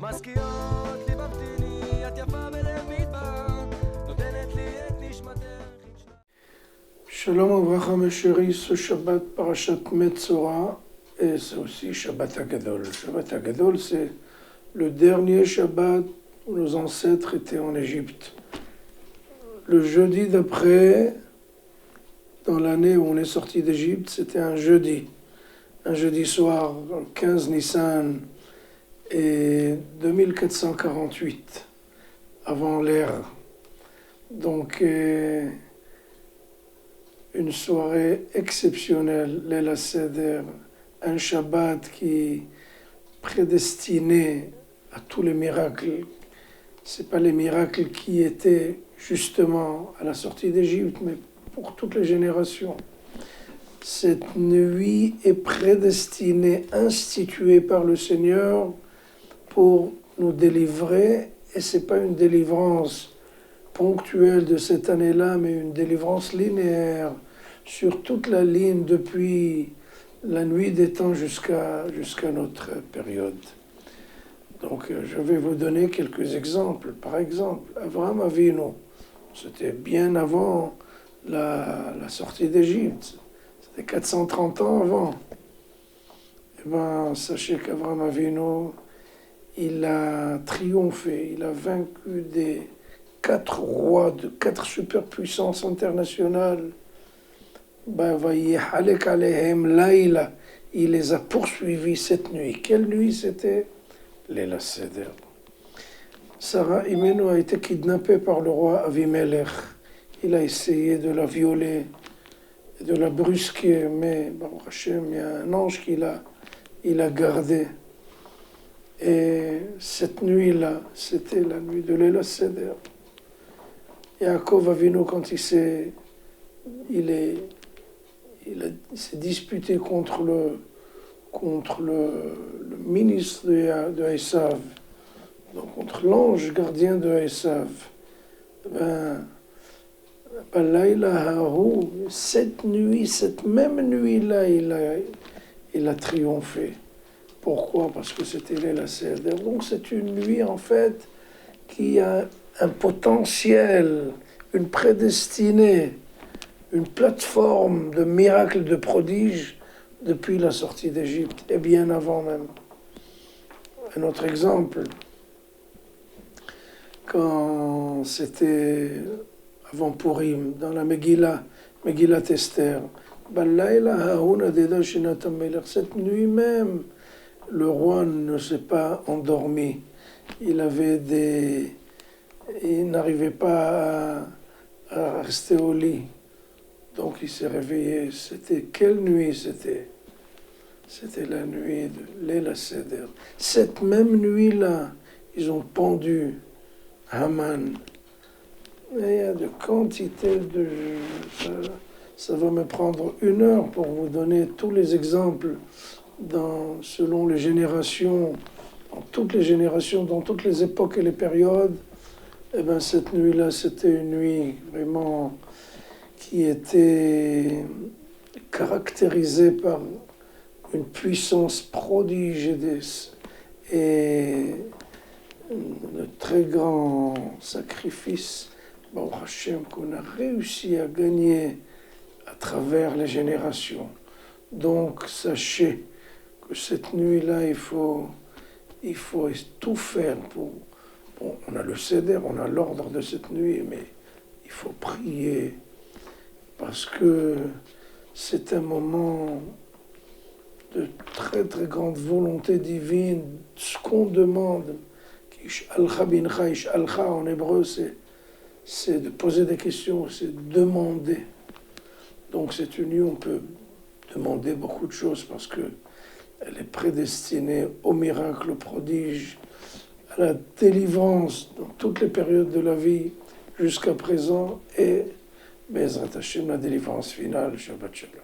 מזכירות לי ממתיני, את יפה בלב מדבר, נותנת לי את נשמתך. Shalom Avracha, mes chéris, ce Shabbat Parashat Metzora, et c'est aussi Shabbat Hagadol. Shabbat Hagadol, c'est le dernier Shabbat où nos ancêtres étaient en Égypte. Le jeudi d'après, dans l'année où on est sorti d'Égypte, c'était un jeudi soir, 15 Nissan, et 2448, avant l'ère. Donc, une soirée exceptionnelle, Leila Seder, un Shabbat qui prédestiné à tous les miracles. Ce n'est pas les miracles qui étaient justement à la sortie d'Égypte, mais pour toutes les générations. Cette nuit est prédestinée, instituée par le Seigneur pour nous délivrer, et ce n'est pas une délivrance ponctuelle de cette année-là, mais une délivrance linéaire sur toute la ligne depuis la nuit des temps jusqu'à notre période. Donc je vais vous donner quelques exemples. Par exemple, Avraham Avinu, c'était bien avant la sortie d'Égypte, c'était 430 ans avant. Eh bien, sachez qu'Avraham Avinu, il a triomphé, il a vaincu des 4 rois de 4 superpuissances internationales. Il les a poursuivis cette nuit. Quelle nuit c'était? Leila Seder. Sarah Imenu a été kidnappée par le roi Avimelech. Il a essayé de la violer, de la brusquer, mais Baruch Hashem, il y a un ange qui il a gardé. Et cette nuit-là, c'était la nuit de Leila Seder. Yaakov Avinu, quand il s'est disputé contre le ministre de Esav, donc contre l'ange gardien de Esav, cette même nuit-là, il a triomphé. Pourquoi? Parce que c'était Leila Seder. Donc c'est une nuit en fait qui a un potentiel, une prédestinée, une plateforme de miracles, de prodiges depuis la sortie d'Égypte et bien avant même. Un autre exemple, quand c'était avant Purim, dans la Megillah Esther, cette nuit même, le roi ne s'est pas endormi. Il n'arrivait pas à rester au lit. Donc il s'est réveillé. C'était quelle nuit c'était? C'était la nuit de Leila Seder. Cette même nuit-là, ils ont pendu Haman. Et il y a de quantité de... Ça va me prendre 1 heure pour vous donner tous les exemples selon les générations, dans toutes les générations, dans toutes les époques et les périodes. Eh bien, cette nuit-là, c'était une nuit vraiment qui était caractérisée par une puissance prodige et de très grands sacrifices, Baruch Hashem, qu'on a réussi à gagner à travers les générations. Donc, sachez que cette nuit-là, il faut tout faire pour... Bon, on a le Seder, on a l'ordre de cette nuit, mais il faut prier parce que c'est un moment de très très grande volonté divine. Ce qu'on demande, en hébreu, c'est de poser des questions, c'est de demander. Donc cette nuit, on peut demander beaucoup de choses parce que elle est prédestinée au miracle, au prodige, à la délivrance dans toutes les périodes de la vie jusqu'à présent et Bezrat Hashem, la délivrance finale. Shabbat Shalom.